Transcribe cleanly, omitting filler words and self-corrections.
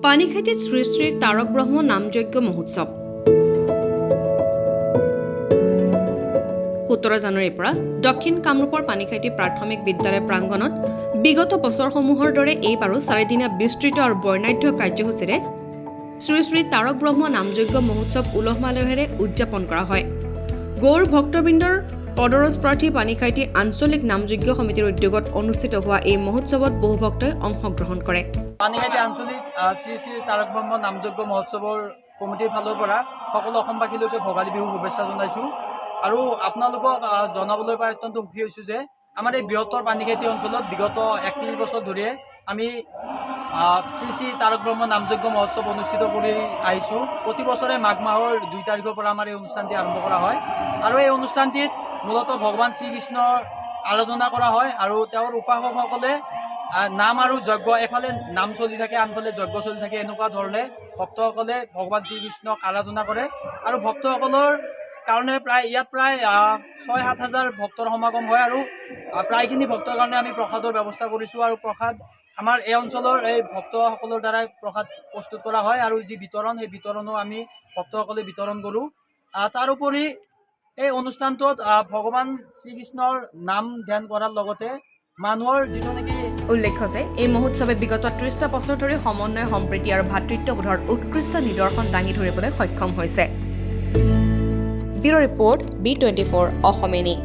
পানীখাইটিত শ্ৰী শ্ৰী তাৰক ব্ৰহ্ম নামযজ্ঞ মহোৎসৱ 17 জানুৱাৰীৰ পৰা দক্ষিণ কামৰূপৰ পানীখাইটি প্ৰাথমিক বিদ্যালয় প্ৰাংগণত বিগত বছৰসমূহৰ দৰে এইবাৰো 4 দিনীয়া বিস্তৃত আৰু বৰ্ণাঢ্য কাৰ্যসূচীৰে শ্ৰী শ্ৰী তাৰক ব্ৰহ্ম নামযজ্ঞ মহোৎসৱ উলহ মালহেৰে উদযাপন কৰা হয়। গৌৰ ভক্তবৃন্দৰ পদৰজ প্ৰাৰ্থী পানীখাইটি আঞ্চলিক নামযজ্ঞ সমিতিৰ উদ্যোগত অনুষ্ঠিত হোৱা এই মহোৎসৱত বহু ভক্তই অংশগ্ৰহণ কৰে। পানীখাইটি আঞ্চলিক শ্ৰী শ্ৰী তাৰক ব্ৰহ্ম নামযজ্ঞ মহোৎসৱৰ কমিটিৰ ফালৰ পৰা সকলো অসমবাসীলৈকে ভোগালী বিহু শুভেচ্ছা জনাইছোঁ আৰু আপোনালোকক জনাবলৈ পাই অত্যন্ত সুখী হৈছোঁ যে আমাৰ এই বৃহত্তৰ পানীখাইটি অঞ্চলত বিগত 31 বছৰ ধৰিয়ে আমি শ্ৰী শ্ৰী তাৰক ব্ৰহ্ম নামযজ্ঞ মহোৎসৱ অনুষ্ঠিত কৰি আহিছোঁ। প্ৰতি বছৰে মাঘ মাহৰ 2 তাৰিখৰ পৰা আমাৰ এই অনুষ্ঠানটি আৰম্ভ কৰা হয় আৰু এই অনুষ্ঠানটিত মূলতঃ ভগৱান শ্ৰীকৃষ্ণৰ আৰাধনা কৰা হয় আৰু তেওঁৰ উপাসকসকলে নাম আৰু যজ্ঞ এফালে নাম চলি থাকে আনফালে যজ্ঞ চলি থাকে এনেকুৱা ধৰণে ভক্তসকলে ভগৱান শ্ৰীকৃষ্ণক আৰাধনা কৰে আৰু ভক্তসকলৰ কাৰণে ইয়াত প্ৰায় 6-7 হাজাৰ ভক্তৰ সমাগম হয় আৰু প্ৰায়খিনি ভক্তৰ কাৰণে আমি প্ৰসাদৰ ব্যৱস্থা কৰিছোঁ আৰু প্ৰসাদ আমাৰ এই অঞ্চলৰ এই ভক্তসকলৰ দ্বাৰাই প্ৰসাদ প্ৰস্তুত কৰা হয় আৰু যি বিতৰণ সেই বিতৰণো আমি ভক্তসকলে বিতৰণ কৰোঁ। তাৰোপৰি এই অনুষ্ঠানটোত ভগৱান শ্ৰীকৃষ্ণৰ নাম ধ্যান কৰাৰ লগতে মানুহৰ যিটো নেকি উল্লেখ্য যে এই মহোৎসৱে বিগত 30টা বছৰ ধৰি সমন্বয় সম্প্ৰীতি আৰু ভাতৃত্ববোধৰ উৎকৃষ্ট নিদৰ্শন দাঙি ধৰিবলৈ সক্ষম হৈছে। ব্যুৰ ৰিপৰ্ট B24 অসমীয়া।